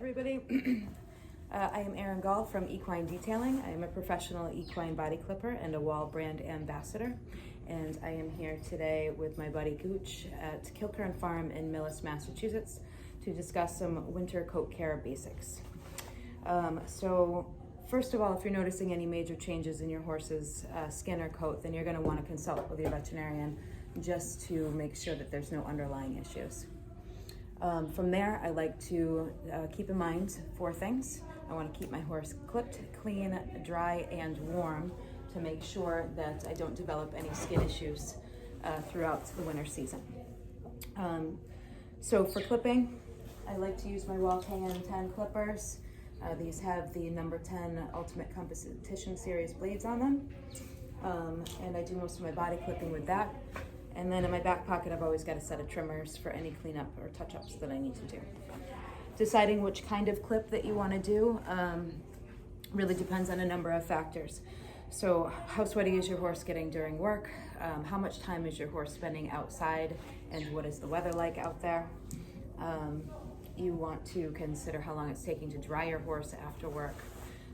everybody. I am Erin Gall from Equine Detailing. I am a professional equine body clipper and a Wall brand ambassador. And I am here today with my buddy Gooch at Kilkern Farm in Millis, Massachusetts to discuss some winter coat care basics. So first of all, if you're noticing any major changes in your horse's skin or coat, then you're going to want to consult with your veterinarian just to make sure that there's no underlying issues. From there, I like to keep in mind 4 things. I want to keep my horse clipped, clean, dry, and warm to make sure that I don't develop any skin issues throughout the winter season. So for clipping, I like to use my Wall KN10 clippers. These have the number 10 Ultimate Competition Series blades on them. And I do most of my body clipping with that. And then in my back pocket, I've always got a set of trimmers for any cleanup or touch-ups that I need to do. Deciding which kind of clip that you want to do really depends on a number of factors. So how sweaty is your horse getting during work? How much time is your horse spending outside? And what is the weather like out there? You want to consider how long it's taking to dry your horse after work.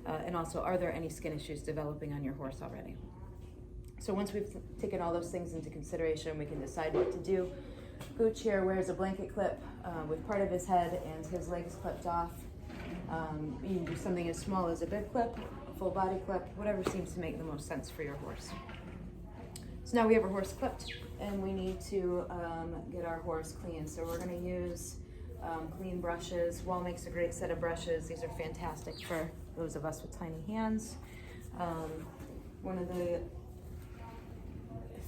And also, are there any skin issues developing on your horse already? So once we've taken all those things into consideration, we can decide what to do. Gooch here wears a blanket clip with part of his head and his legs clipped off. You can do something as small as a bib clip, a full body clip, whatever seems to make the most sense for your horse. So now we have our horse clipped and we need to get our horse clean. So we're going to use clean brushes. Wall makes a great set of brushes. These are fantastic for those of us with tiny hands. One of the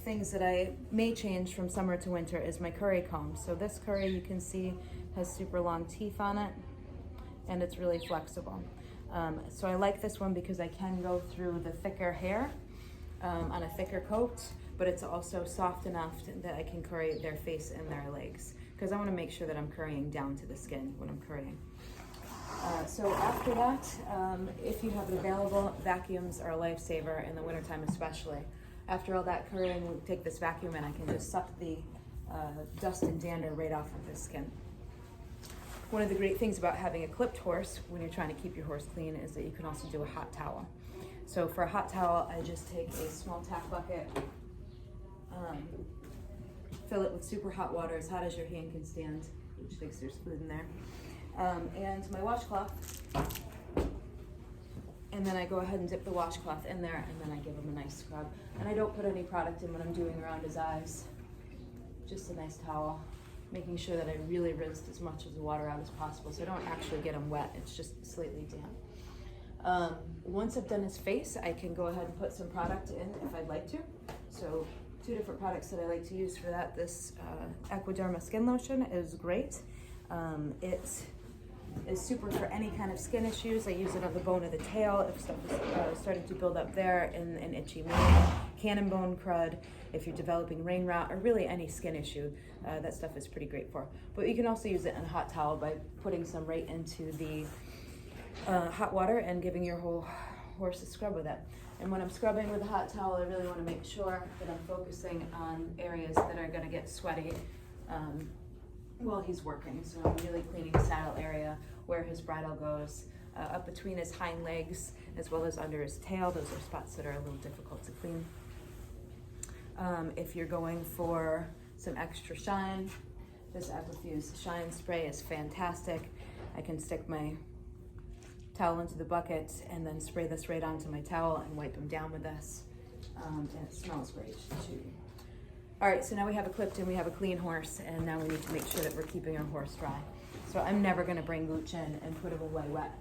things that I may change from summer to winter is my curry comb. So this curry, you can see, has super long teeth on it and it's really flexible. So I like this one because I can go through the thicker hair on a thicker coat, but it's also soft enough that I can curry their face and their legs, because I want to make sure that I'm currying down to the skin when I'm currying. So after that, if you have it available, vacuums are a lifesaver in the wintertime especially. After all that currying, we take this vacuum and I can just suck the dust and dander right off of the skin. One of the great things about having a clipped horse when you're trying to keep your horse clean is that you can also do a hot towel. So for a hot towel, I just take a small tack bucket, fill it with super hot water, as hot as your hand can stand, which thinks there's food in there, and my washcloth. And then I go ahead and dip the washcloth in there and then I give him a nice scrub. And I don't put any product in when I'm doing around his eyes. Just a nice towel, making sure that I really rinsed as much of the water out as possible so I don't actually get him wet, it's just slightly damp. Once I've done his face, I can go ahead and put some product in if I'd like to. So 2 different products that I like to use for that. This Equiderma skin lotion is great. It is super for any kind of skin issues. I use it on the bone of the tail if stuff is starting to build up there in an itchy mane, cannon bone crud, if you're developing rain rot, or really any skin issue, that stuff is pretty great for. But you can also use it in a hot towel by putting some right into the hot water and giving your whole horse a scrub with it. And when I'm scrubbing with a hot towel, I really want to make sure that I'm focusing on areas that are going to get sweaty while he's working. So I'm really cleaning the saddle area, where his bridle goes, up between his hind legs, as well as under his tail. Those are spots that are a little difficult to clean. If you're going for some extra shine, this Aquafuse Shine Spray is fantastic. I can stick my towel into the bucket and then spray this right onto my towel and wipe him down with this. And it smells great too. All right, so now we have a clipped and we have a clean horse, and now we need to make sure that we're keeping our horse dry. So I'm never gonna bring Gooch in and put him away wet.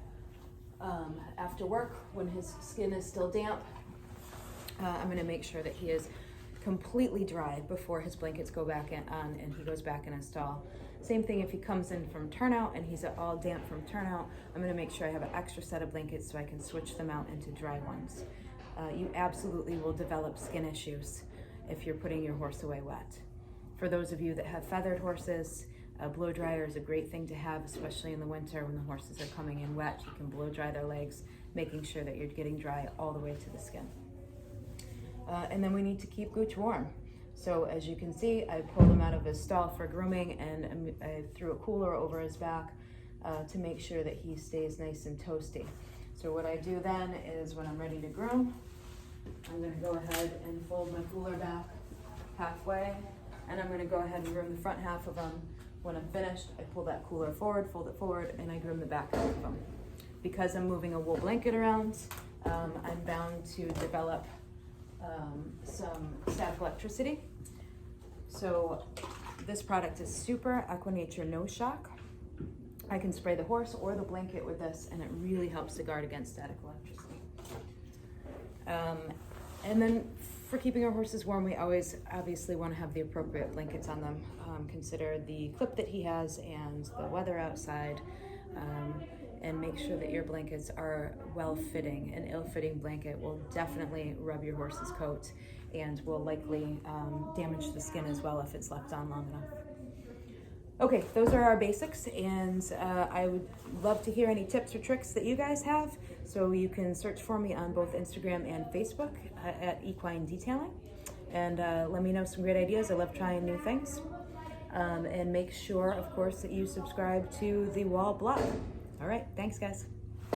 After work, when his skin is still damp, I'm gonna make sure that he is completely dry before his blankets go back on and he goes back in his stall. Same thing if he comes in from turnout and he's all damp from turnout, I'm gonna make sure I have an extra set of blankets so I can switch them out into dry ones. You absolutely will develop skin issues if you're putting your horse away wet. For those of you that have feathered horses, a blow dryer is a great thing to have, especially in the winter when the horses are coming in wet. You can blow dry their legs, making sure that you're getting dry all the way to the skin. And then we need to keep Gooch warm. So as you can see, I pulled him out of his stall for grooming and I threw a cooler over his back to make sure that he stays nice and toasty. So what I do then is when I'm ready to groom, I'm gonna go ahead and fold my cooler back halfway, and I'm gonna go ahead and groom the front half of them. When I'm finished, I pull that cooler forward, fold it forward, and I groom the back half of them. Because I'm moving a wool blanket around, I'm bound to develop some static electricity. So this product is Super Equinature No Shock. I can spray the horse or the blanket with this, and it really helps to guard against static electricity. And then for keeping our horses warm, we always obviously want to have the appropriate blankets on them. Consider the clip that he has and the weather outside, and make sure that your blankets are well-fitting. An ill-fitting blanket will definitely rub your horse's coat and will likely damage the skin as well if it's left on long enough. Okay, those are our basics, and I would love to hear any tips or tricks that you guys have. So you can search for me on both Instagram and Facebook at Equine Detailing, and let me know some great ideas. I love trying new things. And make sure, of course, that you subscribe to the Wall blog. All right, thanks guys.